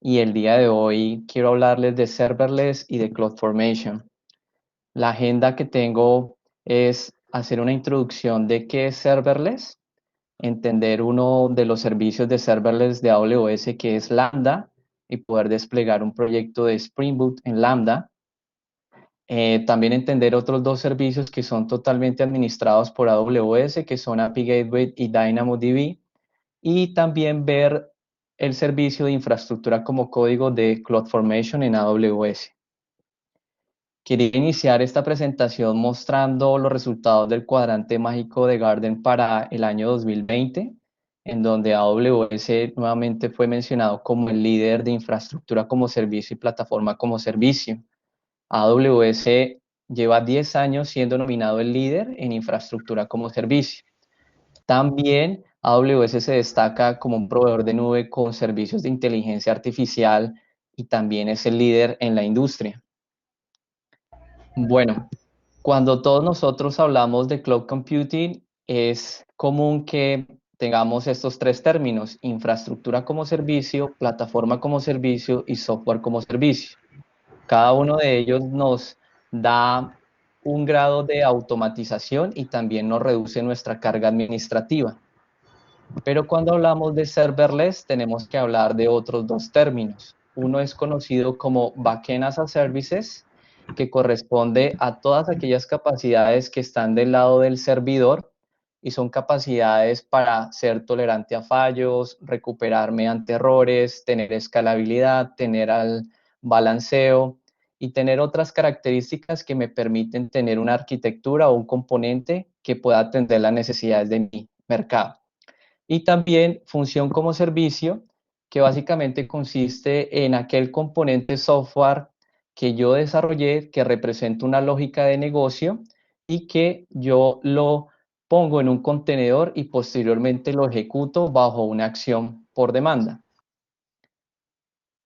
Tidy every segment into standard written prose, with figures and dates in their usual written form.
y el día de hoy quiero hablarles de serverless y de CloudFormation. La agenda que tengo es hacer una introducción de qué es serverless, entender uno de los servicios de serverless de AWS que es Lambda y poder desplegar un proyecto de Spring Boot en Lambda. También entender otros dos servicios que son totalmente administrados por AWS, que son API Gateway y DynamoDB, y también ver el servicio de infraestructura como código de CloudFormation en AWS. Quería iniciar esta presentación mostrando los resultados del cuadrante mágico de Garden para el año 2020, en donde AWS nuevamente fue mencionado como el líder de infraestructura como servicio y plataforma como servicio. AWS lleva 10 años siendo nominado el líder en infraestructura como servicio. También AWS se destaca como un proveedor de nube con servicios de inteligencia artificial y también es el líder en la industria. Bueno, cuando todos nosotros hablamos de cloud computing, es común que tengamos estos tres términos: infraestructura como servicio, plataforma como servicio y software como servicio. Cada uno de ellos nos da un grado de automatización y también nos reduce nuestra carga administrativa. Pero cuando hablamos de serverless, tenemos que hablar de otros dos términos. Uno es conocido como Backend as a Services, que corresponde a todas aquellas capacidades que están del lado del servidor y son capacidades para ser tolerante a fallos, recuperar mediante errores, tener escalabilidad, tener al balanceo y tener otras características que me permiten tener una arquitectura o un componente que pueda atender las necesidades de mi mercado. Y también función como servicio, que básicamente consiste en aquel componente software que yo desarrollé, que representa una lógica de negocio y que yo lo pongo en un contenedor y posteriormente lo ejecuto bajo una acción por demanda.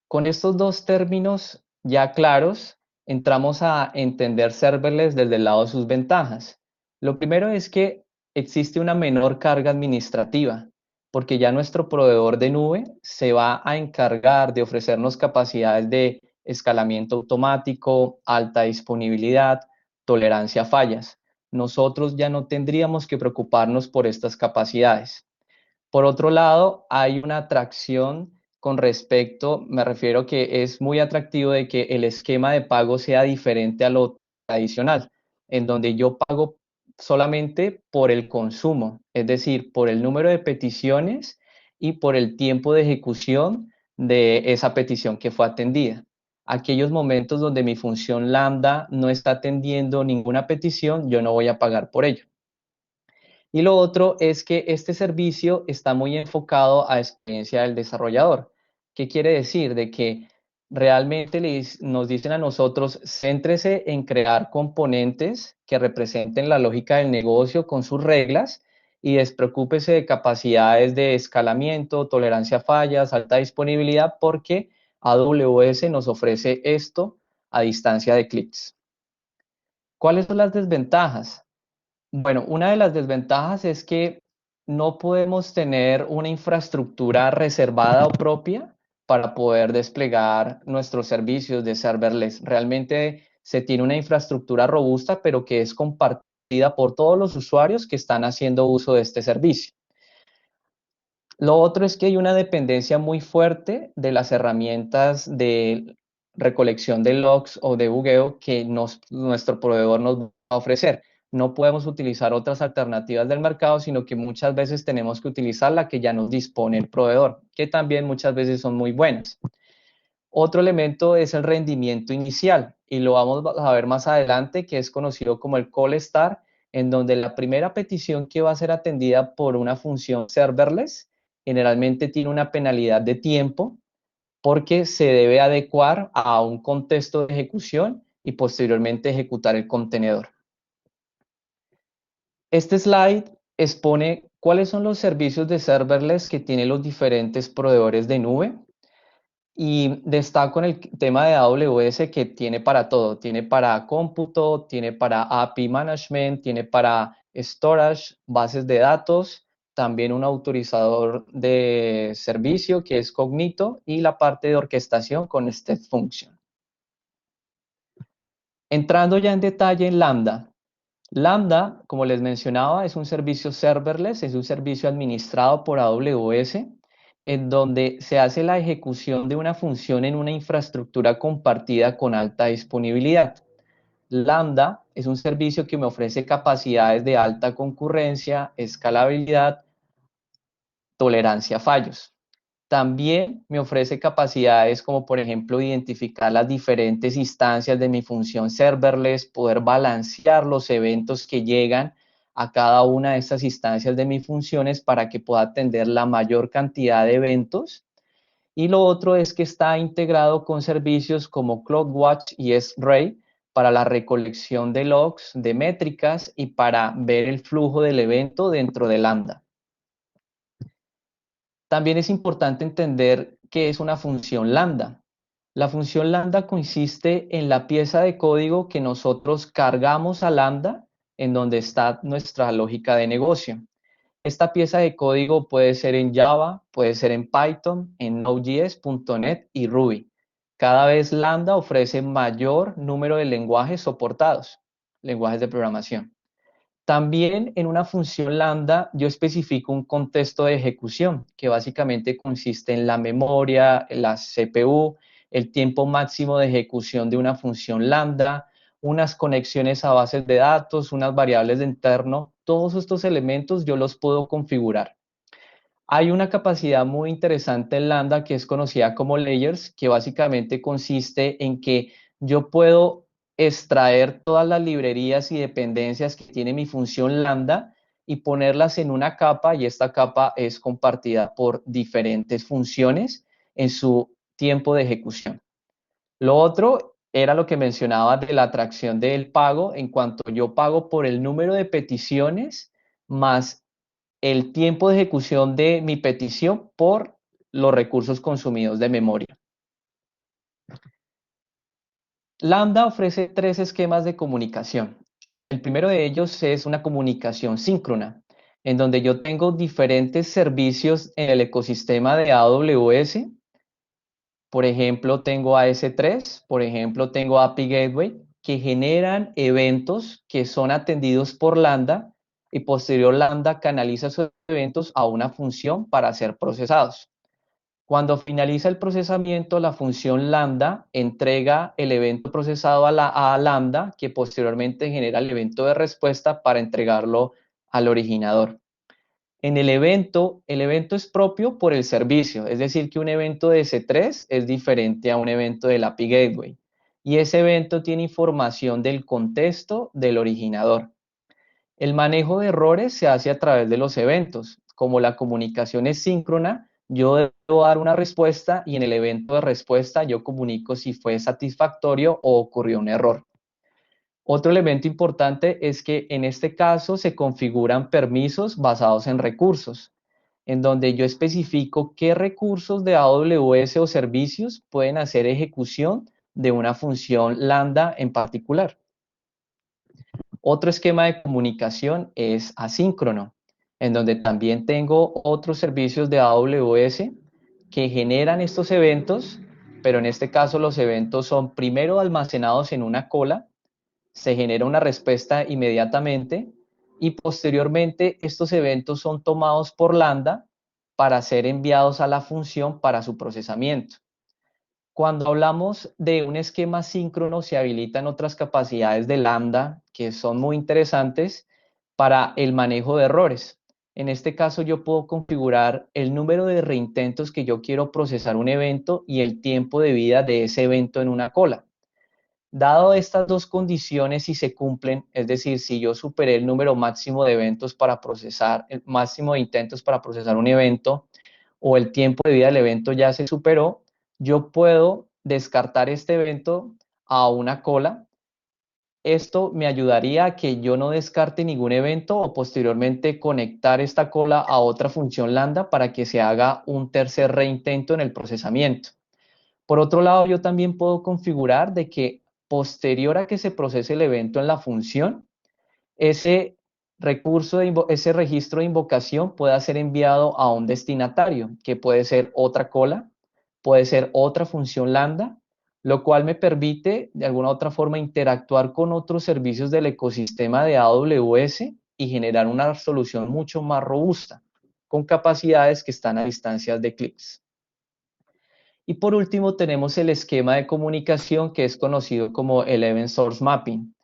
Con estos dos términos ya claros, entramos a entender serverless desde el lado de sus ventajas. Lo primero es que existe una menor carga administrativa, porque ya nuestro proveedor de nube se va a encargar de ofrecernos capacidades de escalamiento automático, alta disponibilidad, tolerancia a fallas. Nosotros ya no tendríamos que preocuparnos por estas capacidades. Por otro lado, hay una atracción con respecto, me refiero que es muy atractivo de que el esquema de pago sea diferente a lo tradicional, en donde yo pago solamente por el consumo, es decir, por el número de peticiones y por el tiempo de ejecución de esa petición que fue atendida. Aquellos momentos donde mi función lambda no está atendiendo ninguna petición, yo no voy a pagar por ello. Y lo otro es que este servicio está muy enfocado a la experiencia del desarrollador. ¿Qué quiere decir? De que realmente nos dicen a nosotros, céntrese en crear componentes que representen la lógica del negocio con sus reglas y despreocúpese de capacidades de escalamiento, tolerancia a fallas, alta disponibilidad, porque AWS nos ofrece esto a distancia de clics. ¿Cuáles son las desventajas? Bueno, una de las desventajas es que no podemos tener una infraestructura reservada o propia para poder desplegar nuestros servicios de serverless. Realmente se tiene una infraestructura robusta, pero que es compartida por todos los usuarios que están haciendo uso de este servicio. Lo otro es que hay una dependencia muy fuerte de las herramientas de recolección de logs o de bugueo que nuestro proveedor nos va a ofrecer. No podemos utilizar otras alternativas del mercado, sino que muchas veces tenemos que utilizar la que ya nos dispone el proveedor, que también muchas veces son muy buenas. Otro elemento es el rendimiento inicial y lo vamos a ver más adelante, que es conocido como el call start, en donde la primera petición que va a ser atendida por una función serverless generalmente tiene una penalidad de tiempo porque se debe adecuar a un contexto de ejecución y posteriormente ejecutar el contenedor. Este slide expone cuáles son los servicios de serverless que tienen los diferentes proveedores de nube. Y destaco en el tema de AWS que tiene para todo, tiene para cómputo, tiene para API management, tiene para storage, bases de datos, también un autorizador de servicio que es Cognito y la parte de orquestación con Step Function. Entrando ya en detalle en Lambda. Lambda, como les mencionaba, es un servicio serverless, es un servicio administrado por AWS, en donde se hace la ejecución de una función en una infraestructura compartida con alta disponibilidad. Lambda es un servicio que me ofrece capacidades de alta concurrencia, escalabilidad, tolerancia a fallos. También me ofrece capacidades como por ejemplo identificar las diferentes instancias de mi función serverless, poder balancear los eventos que llegan a cada una de estas instancias de mis funciones para que pueda atender la mayor cantidad de eventos. Y lo otro es que está integrado con servicios como CloudWatch y S-Ray para la recolección de logs, de métricas y para ver el flujo del evento dentro de Lambda. También es importante entender qué es una función lambda. La función lambda consiste en la pieza de código que nosotros cargamos a lambda, en donde está nuestra lógica de negocio. Esta pieza de código puede ser en Java, puede ser en Python, en Node.js, .NET y Ruby. Cada vez Lambda ofrece mayor número de lenguajes soportados, lenguajes de programación. También en una función lambda yo especifico un contexto de ejecución que básicamente consiste en la memoria, la CPU, el tiempo máximo de ejecución de una función lambda, unas conexiones a bases de datos, unas variables de interno. Todos estos elementos yo los puedo configurar. Hay una capacidad muy interesante en Lambda que es conocida como layers, que básicamente consiste en que yo puedo extraer todas las librerías y dependencias que tiene mi función Lambda y ponerlas en una capa, y esta capa es compartida por diferentes funciones en su tiempo de ejecución. Lo otro era lo que mencionaba de la atracción del pago, en cuanto yo pago por el número de peticiones más el tiempo de ejecución de mi petición por los recursos consumidos de memoria. Lambda ofrece tres esquemas de comunicación. El primero de ellos es una comunicación síncrona, en donde yo tengo diferentes servicios en el ecosistema de AWS. Por ejemplo, tengo AS3, por ejemplo, tengo API Gateway, que generan eventos que son atendidos por Lambda y posterior Lambda canaliza esos eventos a una función para ser procesados. Cuando finaliza el procesamiento, la función Lambda entrega el evento procesado a Lambda, que posteriormente genera el evento de respuesta para entregarlo al originador. En el evento es propio por el servicio, es decir, que un evento de S3 es diferente a un evento del API Gateway. Y ese evento tiene información del contexto del originador. El manejo de errores se hace a través de los eventos. Como la comunicación es síncrona, yo debo dar una respuesta y en el evento de respuesta yo comunico si fue satisfactorio o ocurrió un error. Otro elemento importante es que en este caso se configuran permisos basados en recursos, en donde yo especifico qué recursos de AWS o servicios pueden hacer ejecución de una función lambda en particular. Otro esquema de comunicación es asíncrono, en donde también tengo otros servicios de AWS que generan estos eventos, pero en este caso los eventos son primero almacenados en una cola, se genera una respuesta inmediatamente y posteriormente estos eventos son tomados por Lambda para ser enviados a la función para su procesamiento. Cuando hablamos de un esquema síncrono, se habilitan otras capacidades de Lambda que son muy interesantes para el manejo de errores. En este caso, yo puedo configurar el número de reintentos que yo quiero procesar un evento y el tiempo de vida de ese evento en una cola. Dado estas dos condiciones, si se cumplen, es decir, si yo superé el número máximo de eventos para procesar, el máximo de intentos para procesar un evento, o el tiempo de vida del evento ya se superó, yo puedo descartar este evento a una cola. Esto me ayudaría a que yo no descarte ningún evento o posteriormente conectar esta cola a otra función lambda para que se haga un tercer reintento en el procesamiento. Por otro lado, yo también puedo configurar de que posterior a que se procese el evento en la función, ese ese registro de invocación pueda ser enviado a un destinatario, que puede ser otra cola, puede ser otra función lambda, lo cual me permite de alguna otra forma interactuar con otros servicios del ecosistema de AWS y generar una solución mucho más robusta, con capacidades que están a distancias de clics. Y por último tenemos el esquema de comunicación que es conocido como el Event Source Mapping.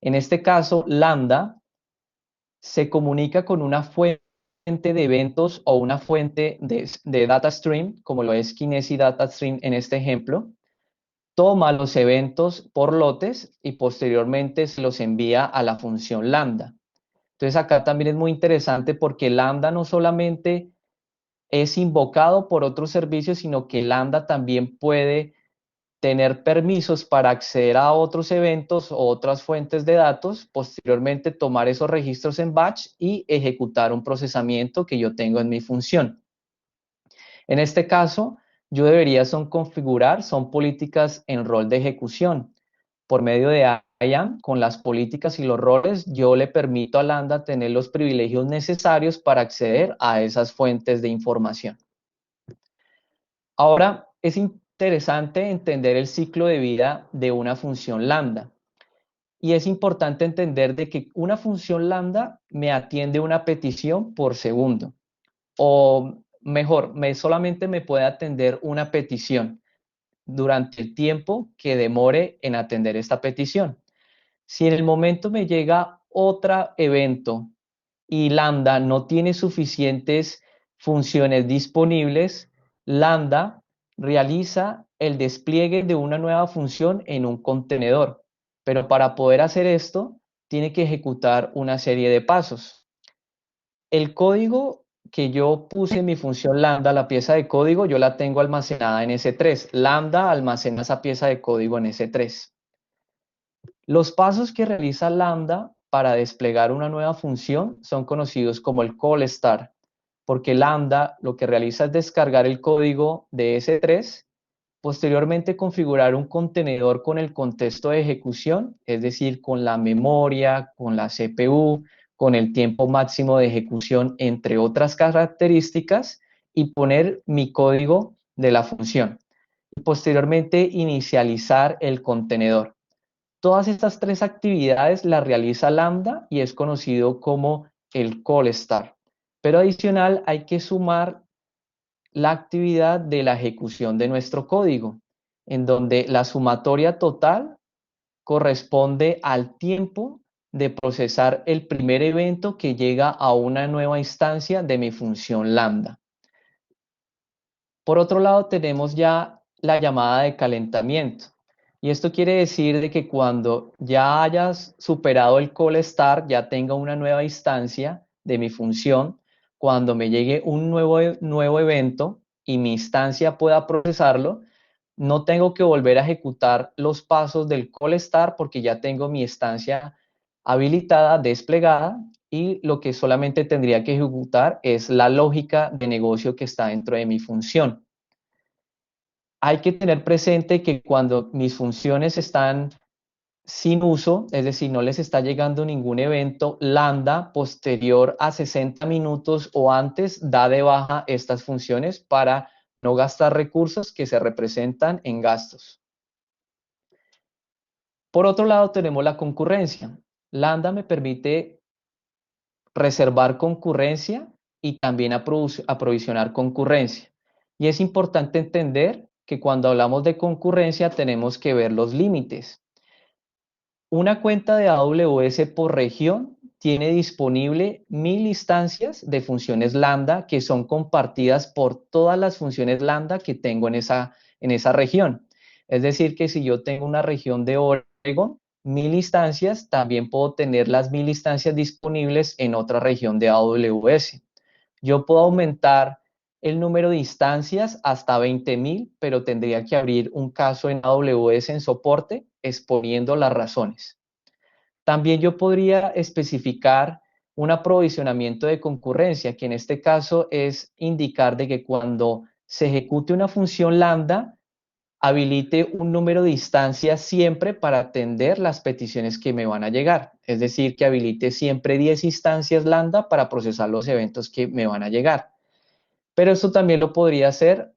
En este caso, Lambda se comunica con una fuente de eventos o una fuente de data stream, como lo es Kinesis Data Stream en este ejemplo, toma los eventos por lotes y posteriormente se los envía a la función lambda. Entonces acá también es muy interesante porque lambda no solamente es invocado por otros servicios, sino que lambda también puede tener permisos para acceder a otros eventos o otras fuentes de datos, posteriormente tomar esos registros en batch y ejecutar un procesamiento que yo tengo en mi función. En este caso, yo debería configurar políticas en rol de ejecución. Por medio de IAM, con las políticas y los roles, yo le permito a Lambda tener los privilegios necesarios para acceder a esas fuentes de información. Ahora, es interesante entender el ciclo de vida de una función lambda. Y es importante entender de que una función lambda me atiende una petición por segundo. O mejor, solamente me puede atender una petición durante el tiempo que demore en atender esta petición. Si en el momento me llega otro evento y Lambda no tiene suficientes funciones disponibles, Lambda realiza el despliegue de una nueva función en un contenedor. Pero para poder hacer esto, tiene que ejecutar una serie de pasos. El código que yo puse en mi función lambda, la pieza de código, yo la tengo almacenada en S3. Lambda almacena esa pieza de código en S3. Los pasos que realiza Lambda para desplegar una nueva función son conocidos como el call start, porque Lambda lo que realiza es descargar el código de S3, posteriormente configurar un contenedor con el contexto de ejecución, es decir, con la memoria, con la CPU, con el tiempo máximo de ejecución, entre otras características, y poner mi código de la función. Y posteriormente inicializar el contenedor. Todas estas tres actividades las realiza Lambda y es conocido como el call start. Pero adicional hay que sumar la actividad de la ejecución de nuestro código, en donde la sumatoria total corresponde al tiempo de procesar el primer evento que llega a una nueva instancia de mi función lambda. Por otro lado, tenemos ya la llamada de calentamiento. Y esto quiere decir de que cuando ya hayas superado el call start, ya tenga una nueva instancia de mi función, cuando me llegue un nuevo evento y mi instancia pueda procesarlo, no tengo que volver a ejecutar los pasos del call start porque ya tengo mi instancia habilitada, desplegada, y lo que solamente tendría que ejecutar es la lógica de negocio que está dentro de mi función. Hay que tener presente que cuando mis funciones están sin uso, es decir, no les está llegando ningún evento, Lambda posterior a 60 minutos o antes da de baja estas funciones para no gastar recursos que se representan en gastos. Por otro lado, tenemos la concurrencia. Lambda me permite reservar concurrencia y también aprovisionar concurrencia. Y es importante entender que cuando hablamos de concurrencia tenemos que ver los límites. Una cuenta de AWS por región tiene disponible 1000 instancias de funciones lambda que son compartidas por todas las funciones lambda que tengo en esa región. Es decir, que si yo tengo una región de Oregon, 1000 instancias, también puedo tener las 1000 instancias disponibles en otra región de AWS. Yo puedo aumentar el número de instancias hasta 20,000, pero tendría que abrir un caso en AWS en soporte exponiendo las razones. También yo podría especificar un aprovisionamiento de concurrencia, que en este caso es indicar de que cuando se ejecute una función lambda, habilite un número de instancias siempre para atender las peticiones que me van a llegar. Es decir, que habilite siempre 10 instancias Lambda para procesar los eventos que me van a llegar. Pero esto también lo podría hacer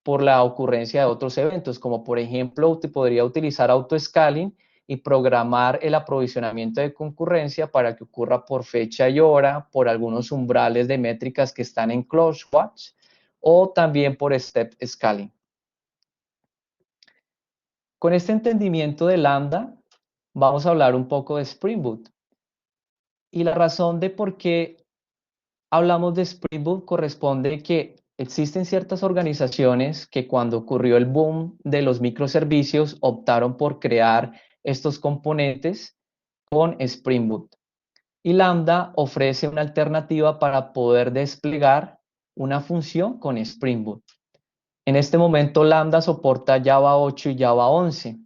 por la ocurrencia de otros eventos, como por ejemplo, podría utilizar autoscaling y programar el aprovisionamiento de concurrencia para que ocurra por fecha y hora, por algunos umbrales de métricas que están en CloseWatch o también por step scaling. Con este entendimiento de Lambda, vamos a hablar un poco de Spring Boot. Y la razón de por qué hablamos de Spring Boot corresponde que existen ciertas organizaciones que cuando ocurrió el boom de los microservicios optaron por crear estos componentes con Spring Boot. Y Lambda ofrece una alternativa para poder desplegar una función con Spring Boot. En este momento Lambda soporta Java 8 y Java 11.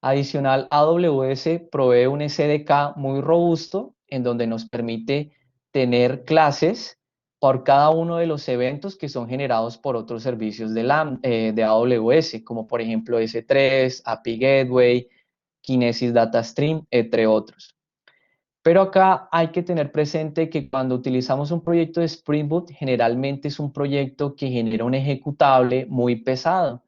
Adicional, AWS provee un SDK muy robusto en donde nos permite tener clases por cada uno de los eventos que son generados por otros servicios de AWS, como por ejemplo S3, API Gateway, Kinesis Data Stream, entre otros. Pero acá hay que tener presente que cuando utilizamos un proyecto de Spring Boot, generalmente es un proyecto que genera un ejecutable muy pesado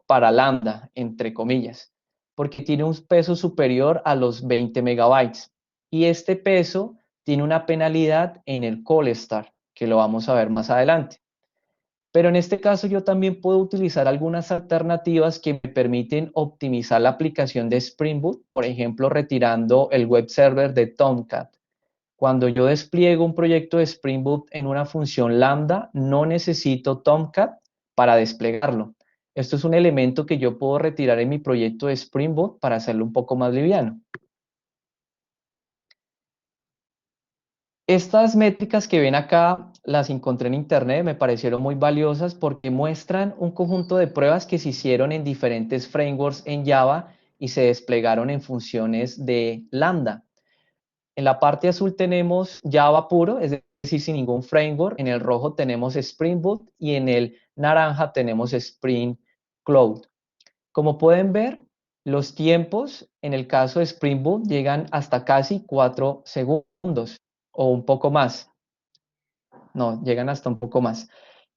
para Lambda, entre comillas, porque tiene un peso superior a los 20 megabytes. Y este peso tiene una penalidad en el call start, que lo vamos a ver más adelante. Pero en este caso yo también puedo utilizar algunas alternativas que me permiten optimizar la aplicación de Spring Boot, por ejemplo, retirando el web server de Tomcat. Cuando yo despliego un proyecto de Spring Boot en una función Lambda, no necesito Tomcat para desplegarlo. Esto es un elemento que yo puedo retirar en mi proyecto de Spring Boot para hacerlo un poco más liviano. Estas métricas que ven acá las encontré en internet, me parecieron muy valiosas porque muestran un conjunto de pruebas que se hicieron en diferentes frameworks en Java y se desplegaron en funciones de Lambda. En la parte azul tenemos Java puro, es decir, sin ningún framework. En el rojo tenemos Spring Boot y en el naranja tenemos Spring Cloud. Como pueden ver, los tiempos en el caso de Spring Boot llegan hasta casi 4 segundos o un poco más. No, llegan hasta un poco más.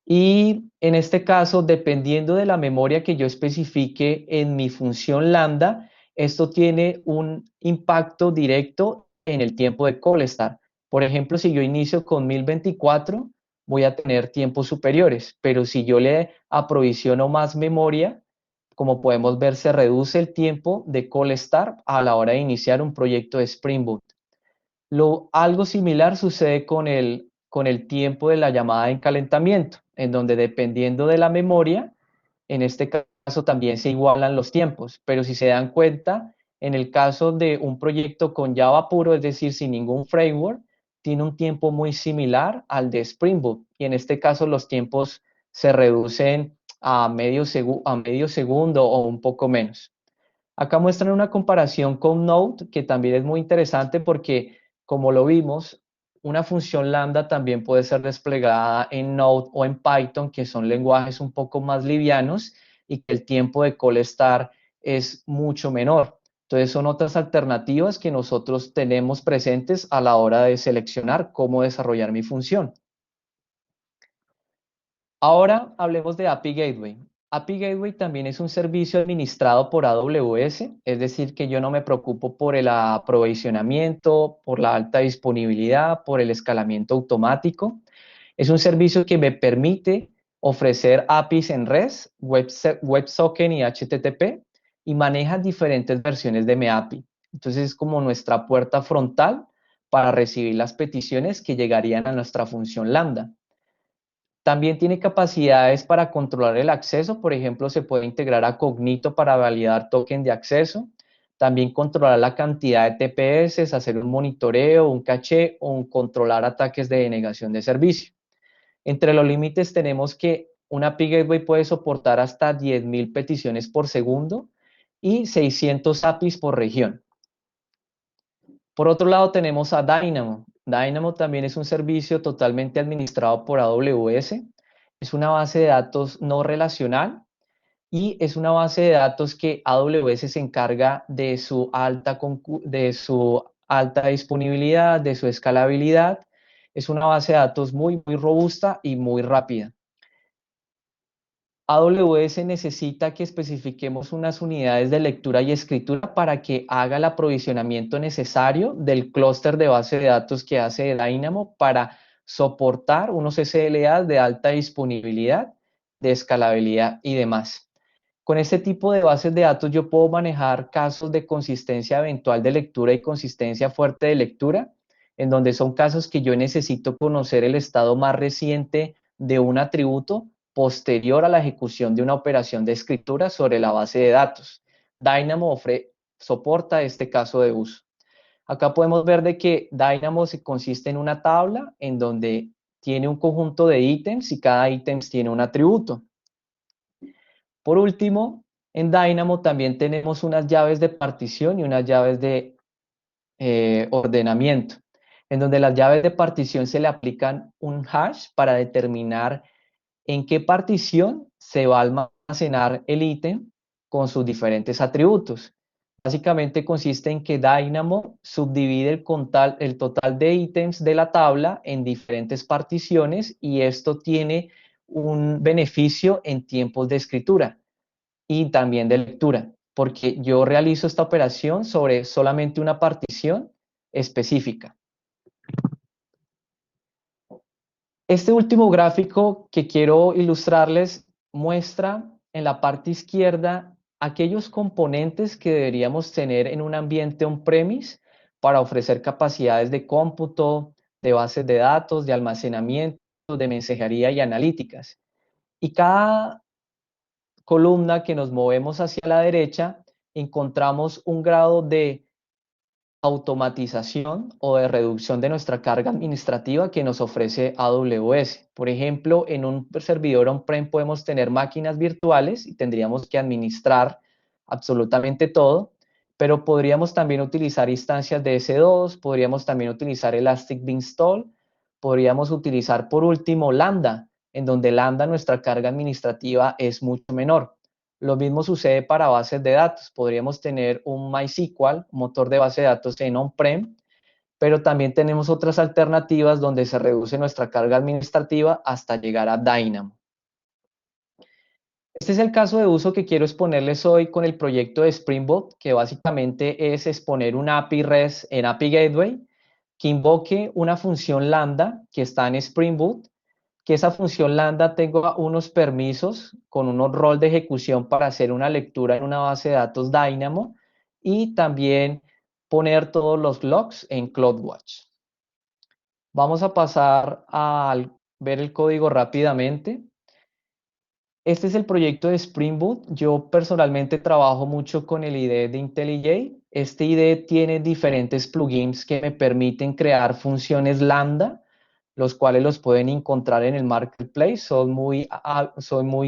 Y en este caso, dependiendo de la memoria que yo especifique en mi función lambda, esto tiene un impacto directo en el tiempo de call start. Por ejemplo, si yo inicio con 1024, voy a tener tiempos superiores, pero si yo le aprovisiono más memoria, como podemos ver, se reduce el tiempo de call start a la hora de iniciar un proyecto de Spring Boot. Algo similar sucede con el tiempo de la llamada en calentamiento, en donde dependiendo de la memoria, en este caso también se igualan los tiempos, pero si se dan cuenta, en el caso de un proyecto con Java puro, es decir, sin ningún framework, tiene un tiempo muy similar al de Spring Boot, y en este caso los tiempos se reducen a medio segundo o un poco menos. Acá muestran una comparación con Node, que también es muy interesante porque, como lo vimos, una función lambda también puede ser desplegada en Node o en Python, que son lenguajes un poco más livianos y que el tiempo de call start es mucho menor. Entonces, son otras alternativas que nosotros tenemos presentes a la hora de seleccionar cómo desarrollar mi función. Ahora hablemos de API Gateway. API Gateway también es un servicio administrado por AWS, es decir, que yo no me preocupo por el aprovisionamiento, por la alta disponibilidad, por el escalamiento automático. Es un servicio que me permite ofrecer APIs en REST, WebSocket y HTTP y maneja diferentes versiones de mi API. Entonces es como nuestra puerta frontal para recibir las peticiones que llegarían a nuestra función Lambda. También tiene capacidades para controlar el acceso, por ejemplo, se puede integrar a Cognito para validar token de acceso, también controlar la cantidad de TPS, hacer un monitoreo, un caché o controlar ataques de denegación de servicio. Entre los límites tenemos que una API Gateway puede soportar hasta 10.000 peticiones por segundo y 600 APIs por región. Por otro lado tenemos a Dynamo. Dynamo también es un servicio totalmente administrado por AWS. Es una base de datos no relacional y es una base de datos que AWS se encarga de su alta disponibilidad, de su escalabilidad. Es una base de datos muy robusta y muy rápida. AWS necesita que especifiquemos unas unidades de lectura y escritura para que haga el aprovisionamiento necesario del clúster de base de datos que hace Dynamo para soportar unos SLAs de alta disponibilidad, de escalabilidad y demás. Con este tipo de bases de datos yo puedo manejar casos de consistencia eventual de lectura y consistencia fuerte de lectura, en donde son casos que yo necesito conocer el estado más reciente de un atributo posterior a la ejecución de una operación de escritura sobre la base de datos. Dynamo soporta este caso de uso. Acá podemos ver de que Dynamo se consiste en una tabla en donde tiene un conjunto de ítems y cada ítem tiene un atributo. Por último, en Dynamo también tenemos unas llaves de partición y unas llaves de ordenamiento, en donde las llaves de partición se le aplican un hash para determinar en qué partición se va a almacenar el ítem con sus diferentes atributos. Básicamente consiste en que Dynamo subdivide el total de ítems de la tabla en diferentes particiones y esto tiene un beneficio en tiempos de escritura y también de lectura, porque yo realizo esta operación sobre solamente una partición específica. Este último gráfico que quiero ilustrarles muestra en la parte izquierda aquellos componentes que deberíamos tener en un ambiente on-premise para ofrecer capacidades de cómputo, de bases de datos, de almacenamiento, de mensajería y analíticas. Y cada columna que nos movemos hacia la derecha, encontramos un grado de automatización o de reducción de nuestra carga administrativa que nos ofrece AWS. Por ejemplo, en un servidor on-prem podemos tener máquinas virtuales y tendríamos que administrar absolutamente todo, pero podríamos también utilizar instancias de S2, podríamos también utilizar Elastic Beanstalk, podríamos utilizar por último Lambda, en donde Lambda nuestra carga administrativa es mucho menor. Lo mismo sucede para bases de datos. Podríamos tener un MySQL, motor de base de datos en on-prem, pero también tenemos otras alternativas donde se reduce nuestra carga administrativa hasta llegar a Dynamo. Este es el caso de uso que quiero exponerles hoy con el proyecto de Spring Boot, que básicamente es exponer un API REST en API Gateway que invoque una función lambda que está en Spring Boot, que esa función lambda tenga unos permisos con unos rol de ejecución para hacer una lectura en una base de datos Dynamo y también poner todos los logs en CloudWatch. Vamos a pasar a ver el código rápidamente. Este es el proyecto de Spring Boot. Yo personalmente trabajo mucho con el IDE de IntelliJ. Este IDE tiene diferentes plugins que me permiten crear funciones lambda, los cuales los pueden encontrar en el marketplace. Son muy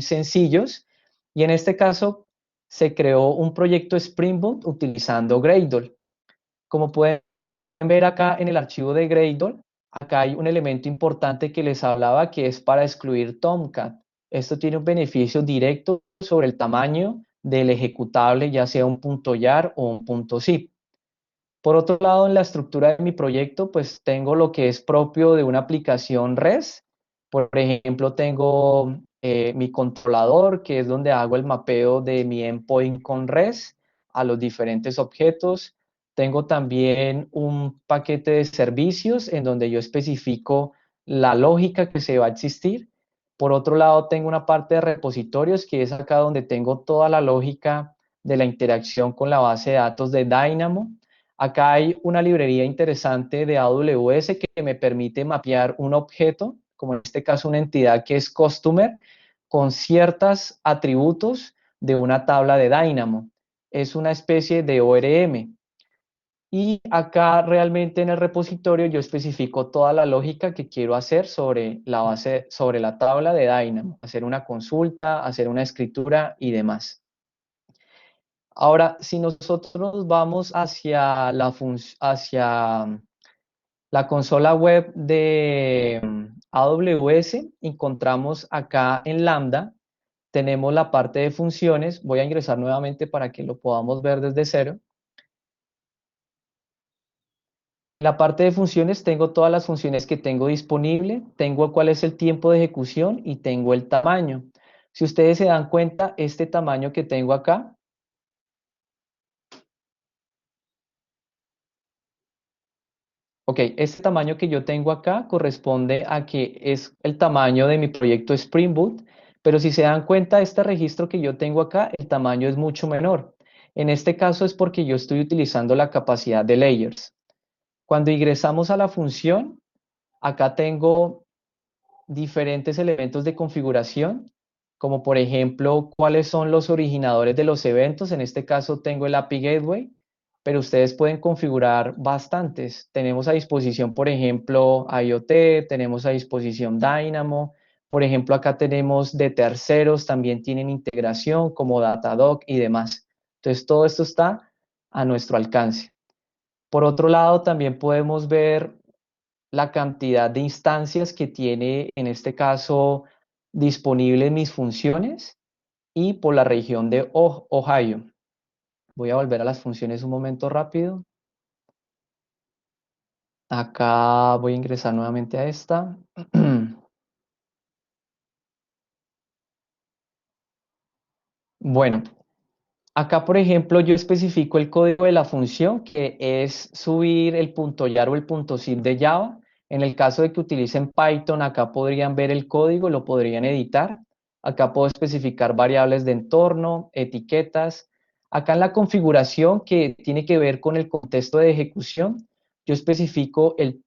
sencillos. Y en este caso se creó un proyecto Spring Boot utilizando Gradle. Como pueden ver acá en el archivo de Gradle, acá hay un elemento importante que les hablaba que es para excluir Tomcat. Esto tiene un beneficio directo sobre el tamaño del ejecutable, ya sea un .jar o un .zip. Por otro lado, en la estructura de mi proyecto, pues tengo lo que es propio de una aplicación REST. Por ejemplo, tengo mi controlador, que es donde hago el mapeo de mi endpoint con REST a los diferentes objetos. Tengo también un paquete de servicios en donde yo especifico la lógica que se va a existir. Por otro lado, tengo una parte de repositorios, que es acá donde tengo toda la lógica de la interacción con la base de datos de Dynamo. Acá hay una librería interesante de AWS que me permite mapear un objeto, como en este caso una entidad que es Customer, con ciertos atributos de una tabla de Dynamo. Es una especie de ORM. Y acá realmente en el repositorio yo especifico toda la lógica que quiero hacer sobre la base, sobre la tabla de Dynamo, hacer una consulta, hacer una escritura y demás. Ahora, si nosotros vamos hacia la consola web de AWS, encontramos acá en Lambda, tenemos la parte de funciones. Voy a ingresar nuevamente para que lo podamos ver desde cero. En la parte de funciones tengo todas las funciones que tengo disponible, tengo cuál es el tiempo de ejecución y tengo el tamaño. Si ustedes se dan cuenta, este tamaño que tengo acá, ok, este tamaño que yo tengo acá corresponde a que es el tamaño de mi proyecto Spring Boot, pero si se dan cuenta, este registro que yo tengo acá, el tamaño es mucho menor. En este caso es porque yo estoy utilizando la capacidad de layers. Cuando ingresamos a la función, acá tengo diferentes elementos de configuración, como por ejemplo, cuáles son los originadores de los eventos. En este caso tengo el API Gateway, pero ustedes pueden configurar bastantes. Tenemos a disposición, por ejemplo, IoT, tenemos a disposición Dynamo. Por ejemplo, acá tenemos de terceros, también tienen integración como Datadog y demás. Entonces, todo esto está a nuestro alcance. Por otro lado, también podemos ver la cantidad de instancias que tiene, en este caso, disponibles mis funciones y por la región de Ohio. Voy a volver a las funciones un momento rápido. Acá voy a ingresar nuevamente a esta. Bueno, acá, por ejemplo, yo especifico el código de la función, que es subir el punto .jar o el punto .zip de Java. En el caso de que utilicen Python, acá podrían ver el código, lo podrían editar. Acá puedo especificar variables de entorno, etiquetas. Acá en la configuración que tiene que ver con el contexto de ejecución, yo especifico el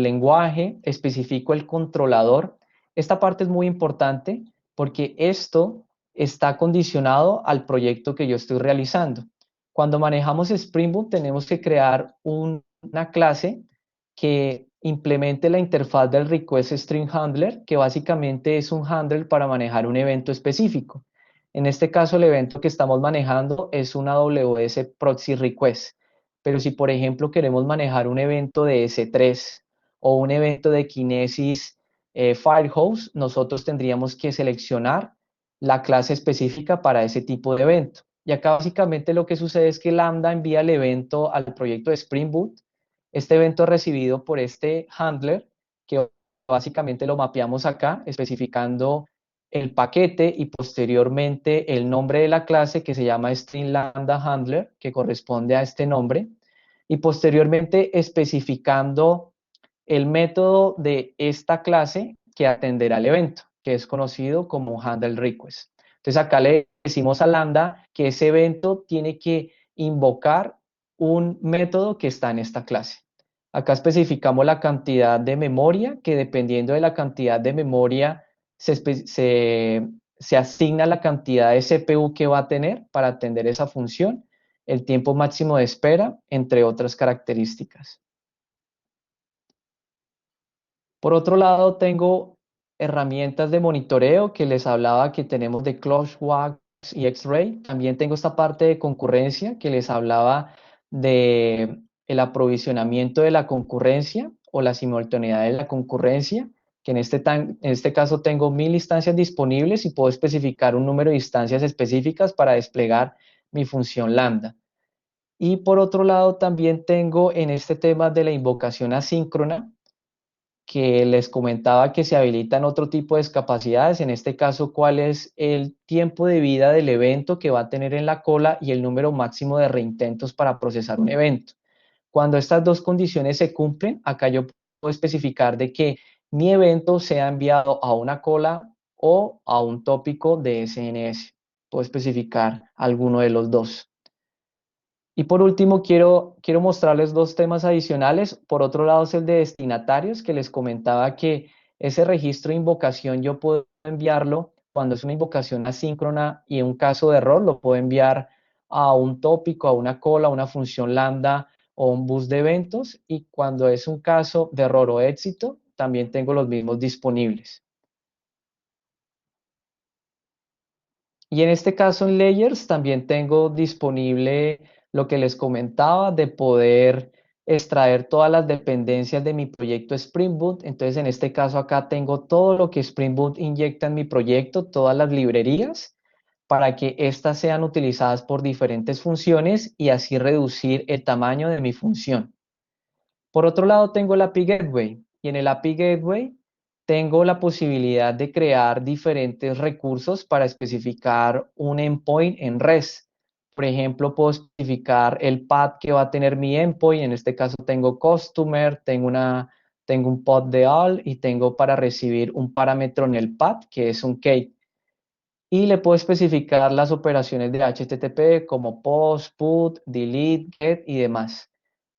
lenguaje, especifico el controlador. Esta parte es muy importante porque esto está condicionado al proyecto que yo estoy realizando. Cuando manejamos Spring Boot tenemos que crear una clase que implemente la interfaz del Request String Handler, que básicamente es un handler para manejar un evento específico. En este caso, el evento que estamos manejando es una AWS Proxy Request. Pero si, por ejemplo, queremos manejar un evento de S3 o un evento de Kinesis Firehose, nosotros tendríamos que seleccionar la clase específica para ese tipo de evento. Y acá básicamente lo que sucede es que Lambda envía el evento al proyecto de Spring Boot. Este evento es recibido por este handler, que básicamente lo mapeamos acá, especificando el paquete y posteriormente el nombre de la clase que se llama String Lambda Handler, que corresponde a este nombre, y posteriormente especificando el método de esta clase que atenderá el evento, que es conocido como handle request. Entonces acá le decimos a Lambda que ese evento tiene que invocar un método que está en esta clase. Acá especificamos la cantidad de memoria, que dependiendo de la cantidad de memoria se asigna la cantidad de CPU que va a tener para atender esa función, el tiempo máximo de espera, entre otras características. Por otro lado, tengo herramientas de monitoreo que les hablaba que tenemos de ClockWatch y X-Ray. También tengo esta parte de concurrencia que les hablaba de el aprovisionamiento de la concurrencia o la simultaneidad de la concurrencia, que en este caso tengo 1000 instancias disponibles y puedo especificar un número de instancias específicas para desplegar mi función lambda. Y por otro lado, también tengo en este tema de la invocación asíncrona, que les comentaba que se habilitan otro tipo de discapacidades, en este caso, cuál es el tiempo de vida del evento que va a tener en la cola y el número máximo de reintentos para procesar un evento. Cuando estas dos condiciones se cumplen, acá yo puedo especificar de que mi evento sea enviado a una cola o a un tópico de SNS. Puedo especificar alguno de los dos. Y por último, quiero mostrarles dos temas adicionales. Por otro lado, es el de destinatarios, que les comentaba que ese registro de invocación yo puedo enviarlo cuando es una invocación asíncrona y en un caso de error lo puedo enviar a un tópico, a una cola, a una función lambda o un bus de eventos. Y cuando es un caso de error o éxito, también tengo los mismos disponibles. Y en este caso en Layers también tengo disponible lo que les comentaba de poder extraer todas las dependencias de mi proyecto Spring Boot. Entonces, en este caso acá tengo todo lo que Spring Boot inyecta en mi proyecto, todas las librerías, para que éstas sean utilizadas por diferentes funciones y así reducir el tamaño de mi función. Por otro lado, tengo el API Gateway y en el API Gateway tengo la posibilidad de crear diferentes recursos para especificar un endpoint en REST. Por ejemplo, puedo especificar el path que va a tener mi endpoint. En este caso tengo customer, tengo un pod de all y tengo para recibir un parámetro en el path que es un key. Y le puedo especificar las operaciones de HTTP como post, put, delete, get y demás.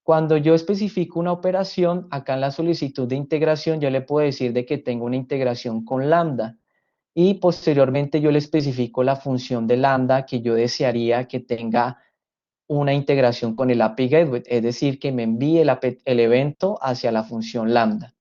Cuando yo especifico una operación, acá en la solicitud de integración, yo le puedo decir de que tengo una integración con Lambda y posteriormente yo le especifico la función de Lambda que yo desearía que tenga una integración con el API Gateway, es decir, que me envíe el evento hacia la función Lambda.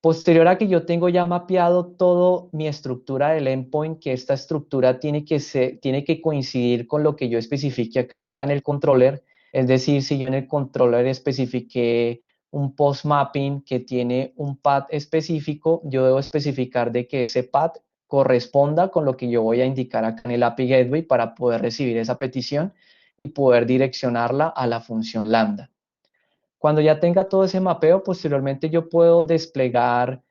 Posterior a que yo tengo ya mapeado todo mi estructura del endpoint, que esta estructura tiene que coincidir con lo que yo especifique acá en el controller, es decir, si yo en el controller especifiqué un post mapping que tiene un path específico, yo debo especificar de que ese path corresponda con lo que yo voy a indicar acá en el API Gateway para poder recibir esa petición y poder direccionarla a la función Lambda. Cuando ya tenga todo ese mapeo, posteriormente yo puedo desplegar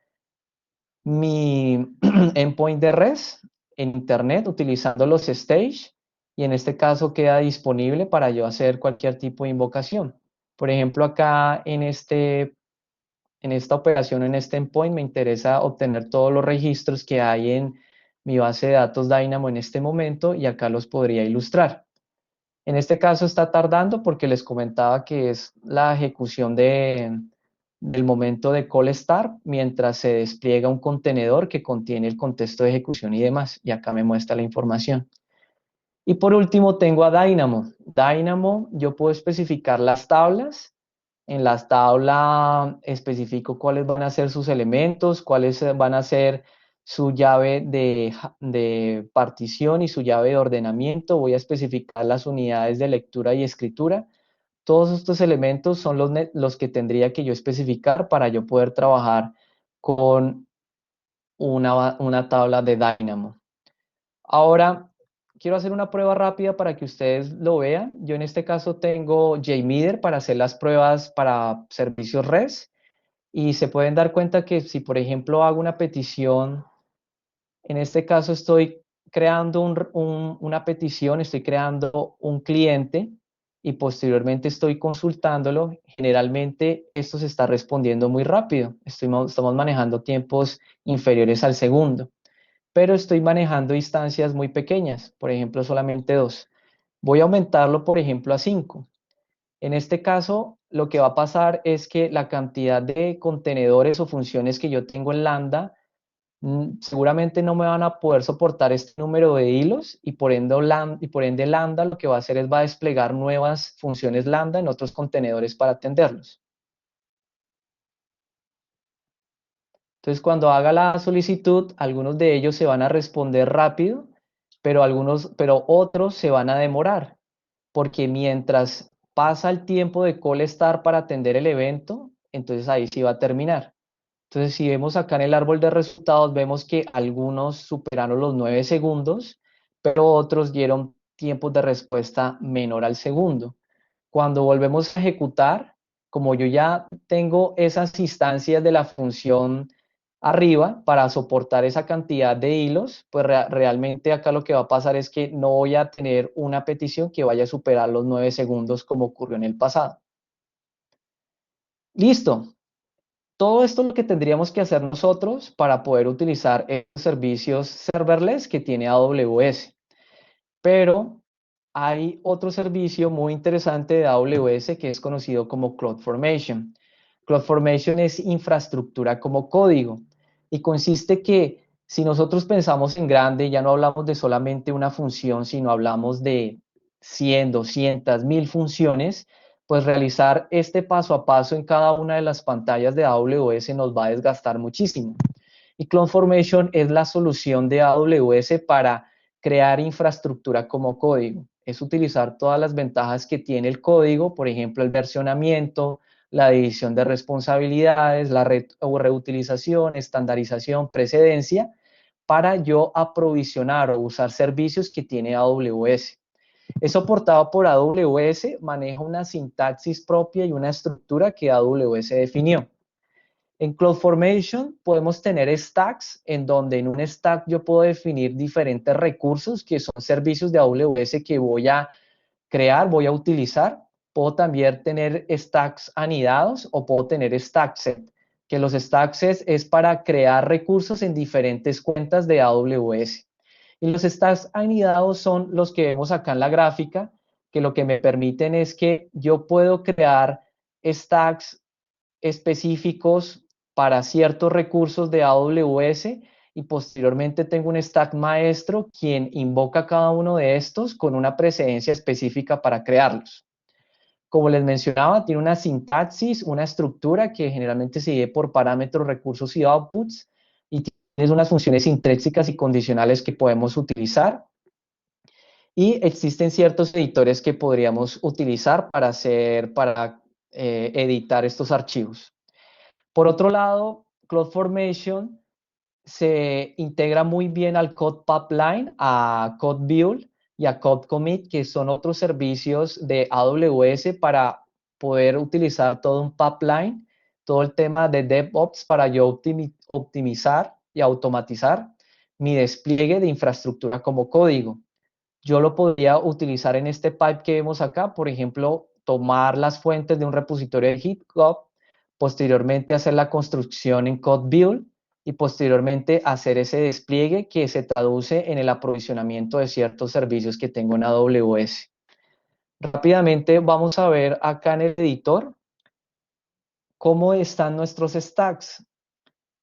mi endpoint de REST en Internet utilizando los stage y en este caso queda disponible para yo hacer cualquier tipo de invocación. Por ejemplo, acá en esta operación, en este endpoint, me interesa obtener todos los registros que hay en mi base de datos Dynamo en este momento y acá los podría ilustrar. En este caso está tardando porque les comentaba que es la ejecución del momento de call start mientras se despliega un contenedor que contiene el contexto de ejecución y demás. Y acá me muestra la información. Y por último tengo a Dynamo. Dynamo, yo puedo especificar las tablas. En las tablas especifico cuáles van a ser sus elementos, cuáles van a ser su llave de partición y su llave de ordenamiento. Voy a especificar las unidades de lectura y escritura. Todos estos elementos son los que tendría que yo especificar para yo poder trabajar con una tabla de Dynamo. Ahora, quiero hacer una prueba rápida para que ustedes lo vean. Yo en este caso tengo JMeter para hacer las pruebas para servicios REST y se pueden dar cuenta que si, por ejemplo, hago una petición, en este caso estoy creando una petición, estoy creando un cliente y posteriormente estoy consultándolo. Generalmente esto se está respondiendo muy rápido. Estamos manejando tiempos inferiores al segundo, pero estoy manejando instancias muy pequeñas, por ejemplo, solamente 2. Voy a aumentarlo, por ejemplo, a 5. En este caso, lo que va a pasar es que la cantidad de contenedores o funciones que yo tengo en Lambda seguramente no me van a poder soportar este número de hilos y por ende Lambda lo que va a hacer es va a desplegar nuevas funciones Lambda en otros contenedores para atenderlos. Entonces, cuando haga la solicitud, algunos de ellos se van a responder rápido, pero otros se van a demorar, porque mientras pasa el tiempo de call start para atender el evento, entonces ahí sí va a terminar. Entonces, si vemos acá en el árbol de resultados, vemos que algunos superaron los 9 segundos, pero otros dieron tiempos de respuesta menor al segundo. Cuando volvemos a ejecutar, como yo ya tengo esas instancias de la función arriba para soportar esa cantidad de hilos, pues realmente acá lo que va a pasar es que no voy a tener una petición que vaya a superar los 9 segundos como ocurrió en el pasado. Listo. Todo esto es lo que tendríamos que hacer nosotros para poder utilizar esos servicios serverless que tiene AWS. Pero hay otro servicio muy interesante de AWS que es conocido como CloudFormation. CloudFormation es infraestructura como código y consiste que si nosotros pensamos en grande, ya no hablamos de solamente una función, sino hablamos de 100, 200, 1000 funciones, pues realizar este paso a paso en cada una de las pantallas de AWS nos va a desgastar muchísimo. Y CloudFormation es la solución de AWS para crear infraestructura como código. es utilizar todas las ventajas que tiene el código, por ejemplo, el versionamiento, la división de responsabilidades, la reutilización, estandarización, precedencia, para yo aprovisionar o usar servicios que tiene AWS. Es soportado por AWS, maneja una sintaxis propia y una estructura que AWS definió. En CloudFormation podemos tener stacks, en donde en un stack yo puedo definir diferentes recursos que son servicios de AWS que voy a crear, voy a utilizar. Puedo también tener stacks anidados o puedo tener stack set, que los stack sets es para crear recursos en diferentes cuentas de AWS. Y los stacks anidados son los que vemos acá en la gráfica, que lo que me permiten es que yo puedo crear stacks específicos para ciertos recursos de AWS y posteriormente tengo un stack maestro quien invoca cada uno de estos con una precedencia específica para crearlos. Como les mencionaba, tiene una sintaxis, una estructura que generalmente se divide por parámetros, recursos y outputs, y tiene unas funciones intrínsecas y condicionales que podemos utilizar. Y existen ciertos editores que podríamos utilizar para editar estos archivos. Por otro lado, CloudFormation se integra muy bien al Code Pipeline, a Code Build y a Code Commit, que son otros servicios de AWS para poder utilizar todo un pipeline, todo el tema de DevOps para yo optimizar y automatizar mi despliegue de infraestructura como código. Yo lo podría utilizar en este pipe que vemos acá, por ejemplo, tomar las fuentes de un repositorio de GitHub, posteriormente hacer la construcción en Code Build y posteriormente hacer ese despliegue que se traduce en el aprovisionamiento de ciertos servicios que tengo en AWS. Rápidamente vamos a ver acá en el editor cómo están nuestros stacks.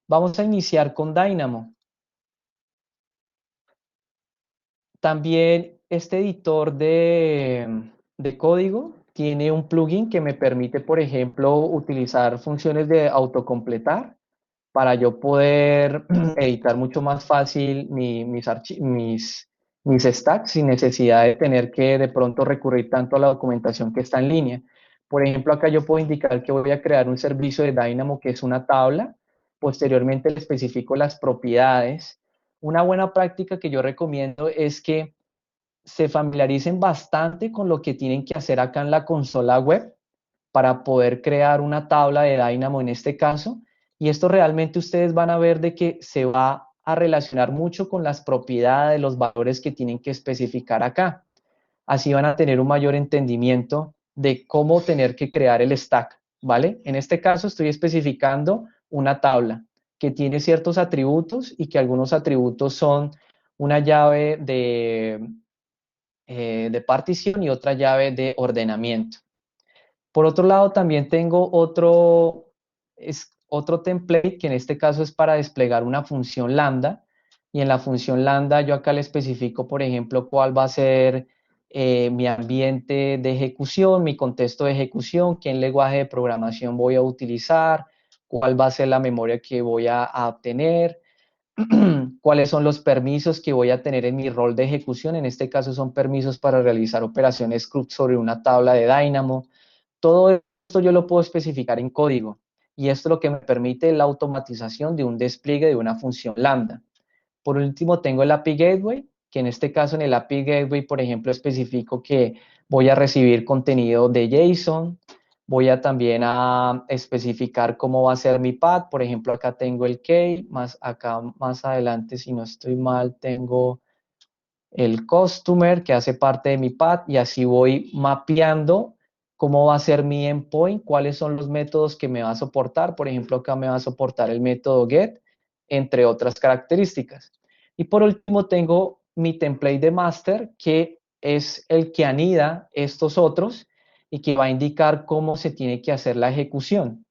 Vamos a iniciar con Dynamo. También este editor de código tiene un plugin que me permite, por ejemplo, utilizar funciones de autocompletar para yo poder editar mucho más fácil mis stacks sin necesidad de tener que de pronto recurrir tanto a la documentación que está en línea. Por ejemplo, acá yo puedo indicar que voy a crear un servicio de Dynamo que es una tabla. Posteriormente le especifico las propiedades. Una buena práctica que yo recomiendo es que se familiaricen bastante con lo que tienen que hacer acá en la consola web para poder crear una tabla de Dynamo en este caso. Y esto realmente ustedes van a ver de que se va a relacionar mucho con las propiedades, los valores que tienen que especificar acá. Así van a tener un mayor entendimiento de cómo tener que crear el stack, ¿vale? En este caso estoy especificando una tabla que tiene ciertos atributos y que algunos atributos son una llave de partición y otra llave de ordenamiento. Por otro lado, también tengo otro template que en este caso es para desplegar una función lambda. Y en la función lambda yo acá le especifico, por ejemplo, cuál va a ser mi ambiente de ejecución, mi contexto de ejecución, qué lenguaje de programación voy a utilizar, cuál va a ser la memoria que voy a obtener, cuáles son los permisos que voy a tener en mi rol de ejecución. En este caso son permisos para realizar operaciones CRUD sobre una tabla de Dynamo. Todo esto yo lo puedo especificar en código y esto es lo que me permite la automatización de un despliegue de una función lambda. Por último, tengo el API Gateway, que en este caso en el API Gateway, por ejemplo, especifico que voy a recibir contenido de JSON, voy a también a especificar cómo va a ser mi path. Por ejemplo, acá tengo el key, acá más adelante, si no estoy mal, tengo el customer que hace parte de mi path y así voy mapeando cómo va a ser mi endpoint, cuáles son los métodos que me va a soportar. Por ejemplo, acá me va a soportar el método get, entre otras características. Y por último tengo mi template de master, que es el que anida estos otros y que va a indicar cómo se tiene que hacer la ejecución.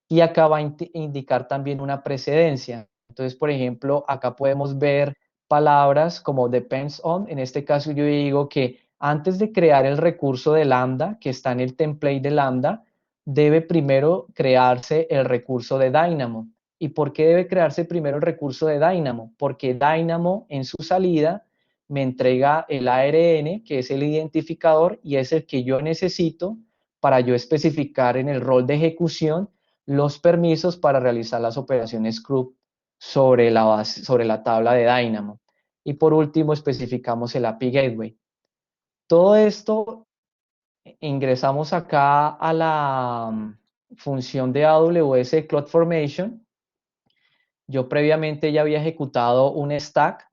Y acá va a indicar también una precedencia. Entonces, por ejemplo, acá podemos ver palabras como depends on. En este caso yo digo que antes de crear el recurso de lambda, que está en el template de lambda, debe primero crearse el recurso de Dynamo. ¿Y por qué debe crearse primero el recurso de Dynamo? Porque Dynamo en su salida me entrega el ARN, que es el identificador, y es el que yo necesito para yo especificar en el rol de ejecución los permisos para realizar las operaciones CRUD sobre la tabla de Dynamo. Y por último, especificamos el API Gateway. Todo esto ingresamos acá a la función de AWS CloudFormation. Yo previamente ya había ejecutado un stack,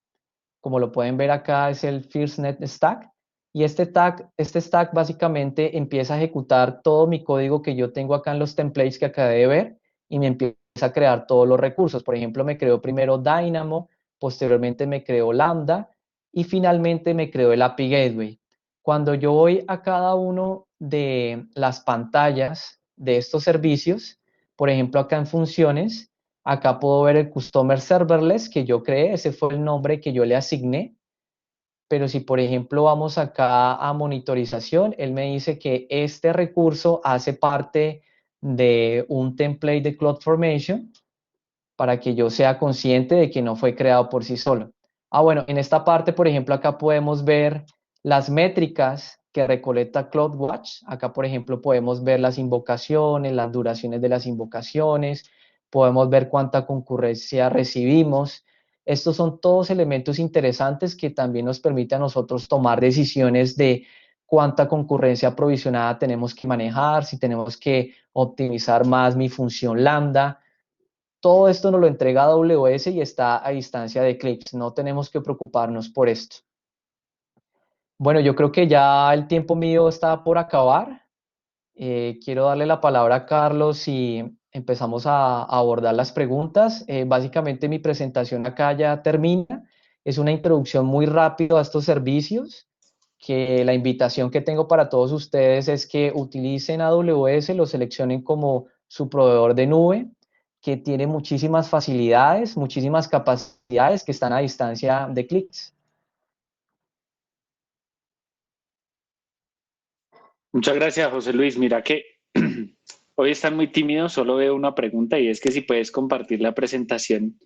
como lo pueden ver acá es el FirstNet Stack, y este stack básicamente empieza a ejecutar todo mi código que yo tengo acá en los templates que acabé de ver, y me empieza a crear todos los recursos. Por ejemplo, me creó primero Dynamo, posteriormente me creó Lambda, y finalmente me creó el API Gateway. Cuando yo voy a cada uno de las pantallas de estos servicios, por ejemplo acá en funciones, acá puedo ver el Customer Serverless que yo creé, ese fue el nombre que yo le asigné. Pero si por ejemplo vamos acá a monitorización, él me dice que este recurso hace parte de un template de CloudFormation para que yo sea consciente de que no fue creado por sí solo. Bueno, en esta parte, por ejemplo, acá podemos ver las métricas que recolecta CloudWatch. Acá, por ejemplo, podemos ver las invocaciones, las duraciones de las invocaciones, podemos ver cuánta concurrencia recibimos. Estos son todos elementos interesantes que también nos permiten a nosotros tomar decisiones de cuánta concurrencia aprovisionada tenemos que manejar, si tenemos que optimizar más mi función lambda. Todo esto nos lo entrega AWS y está a distancia de clics. No tenemos que preocuparnos por esto. Bueno, yo creo que ya el tiempo mío está por acabar. Quiero darle la palabra a Carlos y empezamos a abordar las preguntas. Básicamente mi presentación acá ya termina. Es una introducción muy rápida a estos servicios, que la invitación que tengo para todos ustedes es que utilicen AWS, lo seleccionen como su proveedor de nube, que tiene muchísimas facilidades, muchísimas capacidades que están a distancia de clics. Muchas gracias, José Luis. Mira que hoy están muy tímidos, solo veo una pregunta y es que si puedes compartir la presentación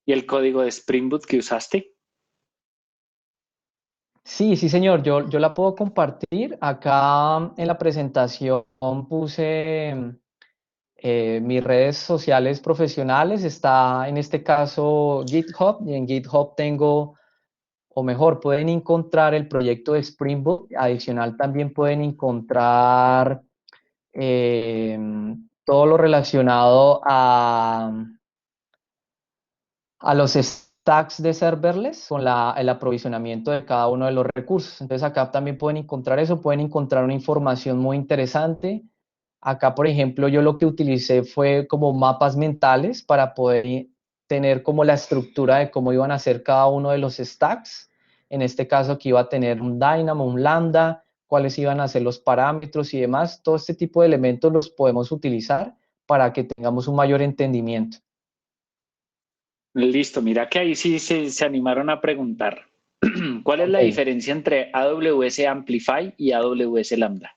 y el código de Spring Boot que usaste. Sí, sí, señor, yo la puedo compartir. Acá en la presentación puse mis redes sociales profesionales. Está en este caso GitHub, y en GitHub tengo, o mejor, pueden encontrar el proyecto de Spring Boot. Adicional también pueden encontrar eh, todo lo relacionado a los stacks de serverless con el aprovisionamiento de cada uno de los recursos. Entonces acá también pueden encontrar eso, pueden encontrar una información muy interesante. Acá, por ejemplo, yo lo que utilicé fue como mapas mentales para poder tener como la estructura de cómo iban a ser cada uno de los stacks. En este caso, que iba a tener un Dynamo, un Lambda, cuáles iban a ser los parámetros y demás. Todo este tipo de elementos los podemos utilizar para que tengamos un mayor entendimiento. Listo, mira que ahí sí se animaron a preguntar. ¿Cuál es la Ok. diferencia entre AWS Amplify y AWS Lambda?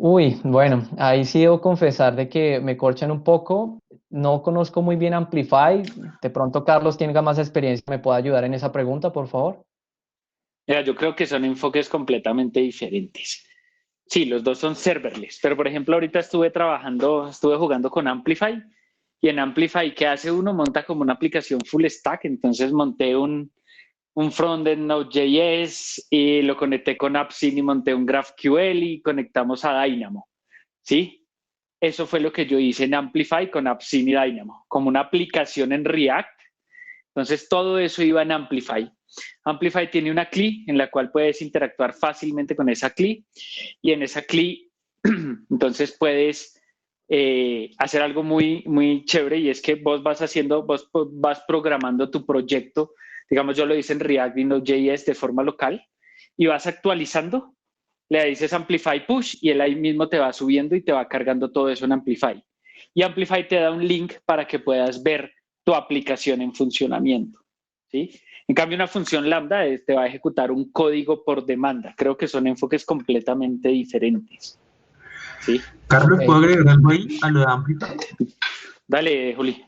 Uy, bueno, ahí sí debo confesar de que me corchan un poco. No conozco muy bien Amplify. De pronto Carlos tenga más experiencia, ¿me puede ayudar en esa pregunta, por favor? Mira, yo creo que son enfoques completamente diferentes. Sí, los dos son serverless, pero por ejemplo ahorita estuve jugando con Amplify y en Amplify, ¿qué hace uno? Monta como una aplicación full stack, entonces monté un frontend Node.js y lo conecté con AppSyn y monté un GraphQL y conectamos a Dynamo, ¿sí? Eso fue lo que yo hice en Amplify con AppSyn y Dynamo, como una aplicación en React. Entonces todo eso iba en Amplify. Amplify tiene una CLI en la cual puedes interactuar fácilmente con esa CLI y en esa CLI entonces puedes hacer algo muy, muy chévere y es que vos vas programando tu proyecto. Digamos, yo lo hice en React y Node.js de forma local y vas actualizando, le dices Amplify Push y él ahí mismo te va subiendo y te va cargando todo eso en Amplify. Y Amplify te da un link para que puedas ver tu aplicación en funcionamiento, ¿sí? En cambio, una función lambda te va a ejecutar un código por demanda. Creo que son enfoques completamente diferentes, ¿sí? Carlos, ¿puedo Ok. agregar algo ahí a lo de Amplify? Dale, Juli.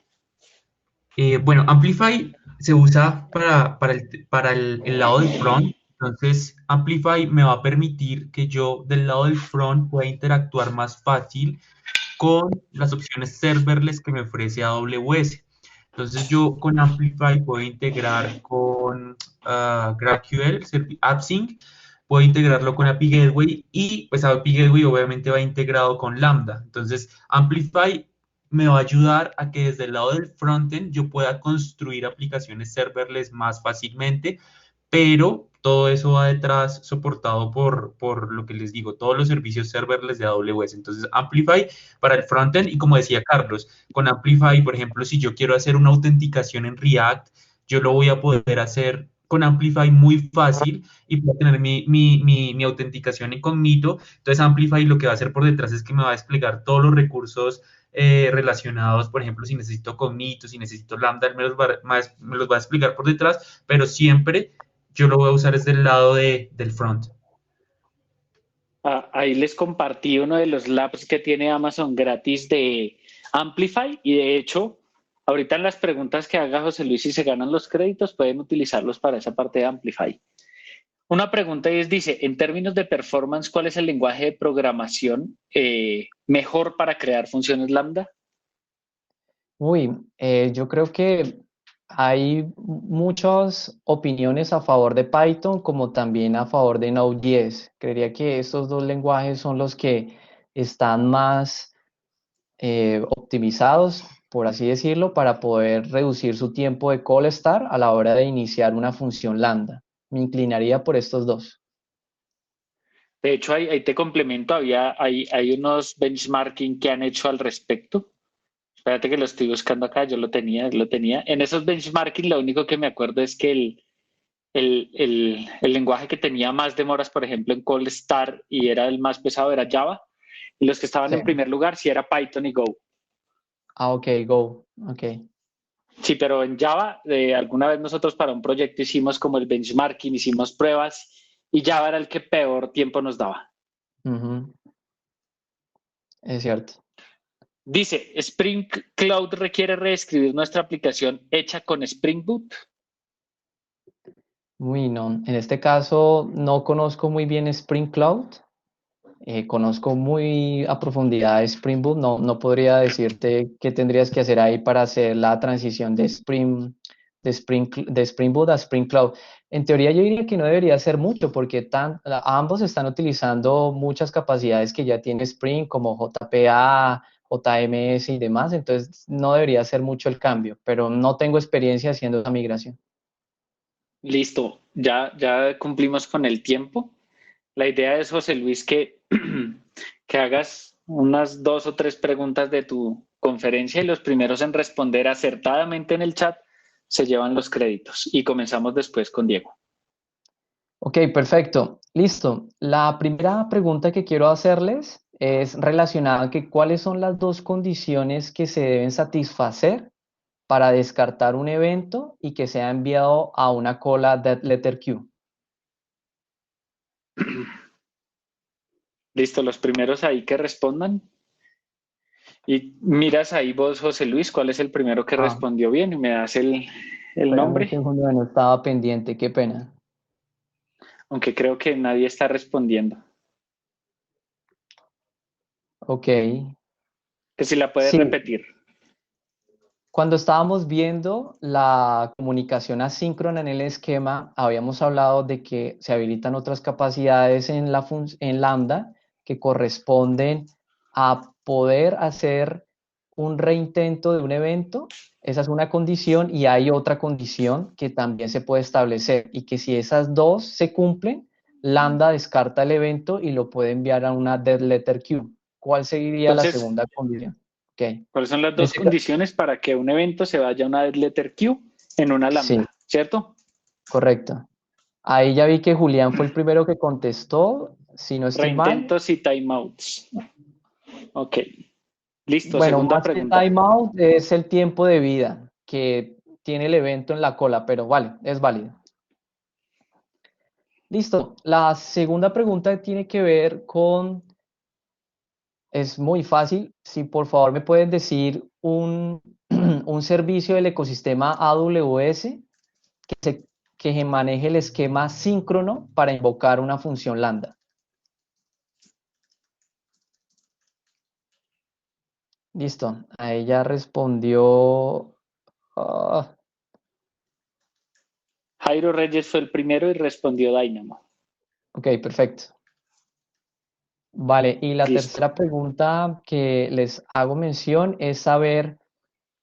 Bueno, Amplify se usa para el lado del front. Entonces, Amplify me va a permitir que yo del lado del front pueda interactuar más fácil con las opciones serverless que me ofrece AWS. Entonces, yo con Amplify puedo integrar con GraphQL, AppSync, puedo integrarlo con API Gateway y pues API Gateway obviamente va integrado con Lambda. Entonces, Amplify me va a ayudar a que desde el lado del frontend yo pueda construir aplicaciones serverless más fácilmente, pero todo eso va detrás soportado por lo que les digo, todos los servicios serverless de AWS. Entonces, Amplify para el frontend y como decía Carlos, con Amplify, por ejemplo, si yo quiero hacer una autenticación en React, yo lo voy a poder hacer con Amplify muy fácil y puedo tener mi autenticación incógnito. Entonces, Amplify lo que va a hacer por detrás es que me va a desplegar todos los recursos relacionados, por ejemplo, si necesito Cognito, si necesito Lambda, me los va a explicar por detrás, pero siempre yo lo voy a usar desde el lado del front. Ahí les compartí uno de los labs que tiene Amazon gratis de Amplify y de hecho, ahorita en las preguntas que haga José Luis y se ganan los créditos, pueden utilizarlos para esa parte de Amplify. Una pregunta es, dice, en términos de performance, ¿cuál es el lenguaje de programación mejor para crear funciones Lambda? Uy, yo creo que hay muchas opiniones a favor de Python como también a favor de Node.js. Creería que estos dos lenguajes son los que están más optimizados, por así decirlo, para poder reducir su tiempo de call start a la hora de iniciar una función lambda. Me inclinaría por estos dos. De hecho, ahí te complemento, hay unos benchmarking que han hecho al respecto. Espérate que lo estoy buscando acá, yo lo tenía. En esos benchmarking lo único que me acuerdo es que el lenguaje que tenía más demoras, por ejemplo, en Cold Start y era el más pesado era Java. Y los que estaban Sí. en primer lugar sí era Python y Go. Ah, ok, Go. Ok. Sí, pero en Java, alguna vez nosotros para un proyecto hicimos como el benchmarking, hicimos pruebas y Java era el que peor tiempo nos daba. Ujú. Es cierto. Dice, Spring Cloud requiere reescribir nuestra aplicación hecha con Spring Boot. Uy, no. En este caso no conozco muy bien Spring Cloud. Conozco muy a profundidad Spring Boot. No podría decirte qué tendrías que hacer ahí para hacer la transición de Spring Boot a Spring Cloud. En teoría yo diría que no debería ser mucho porque ambos están utilizando muchas capacidades que ya tiene Spring como JPA, JMS y demás. Entonces no debería ser mucho el cambio, pero no tengo experiencia haciendo esa migración. Listo, ya cumplimos con el tiempo. La idea es, José Luis, que hagas unas 2 o 3 preguntas de tu conferencia y los primeros en responder acertadamente en el chat se llevan los créditos. Y comenzamos después con Diego. Ok, perfecto. Listo. La primera pregunta que quiero hacerles es relacionada a que cuáles son las dos condiciones que se deben satisfacer para descartar un evento y que sea enviado a una cola dead letter queue. Listo, los primeros ahí que respondan. Y miras ahí vos, José Luis, cuál es el primero que Ah, respondió bien y me das el espérame un nombre, segundo, no estaba pendiente, qué pena. aunque creo que nadie está respondiendo. Ok. Que si la puedes Sí, repetir. cuando estábamos viendo la comunicación asíncrona en el esquema, habíamos hablado de que se habilitan otras capacidades en Lambda que corresponden a poder hacer un reintento de un evento. Esa es una condición y hay otra condición que también se puede establecer y que si esas dos se cumplen, Lambda descarta el evento y lo puede enviar a una dead letter queue. ¿Cuál sería la Entonces, segunda condición? Ok. En ¿cuáles son las dos este caso, condiciones para que un evento se vaya a una dead letter queue en una sí. lambda? ¿Cierto? Correcto. Ahí ya vi que Julián fue el primero que contestó, si no estoy mal. Reintentos y timeouts. Ok. Listo, Bueno, segunda más que pregunta. timeout es el tiempo de vida que tiene el evento en la cola, pero vale, es válido. Listo. La segunda pregunta tiene que ver con, es muy fácil, si por favor me pueden decir un, un servicio del ecosistema AWS que se maneje el esquema síncrono para invocar una función lambda. Listo, ahí ya respondió. Jairo Reyes fue el primero y respondió Dynamo. Ok, perfecto. Vale, y la Listo. tercera pregunta que les hago mención es saber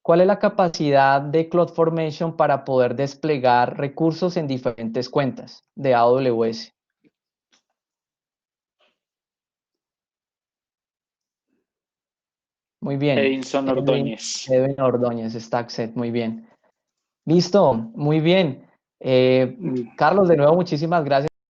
cuál es la capacidad de CloudFormation para poder desplegar recursos en diferentes cuentas de AWS. Muy bien. Edinson Ordóñez. Edwin Ordóñez, StackSet, muy bien. Listo, muy bien. Carlos, de nuevo, muchísimas gracias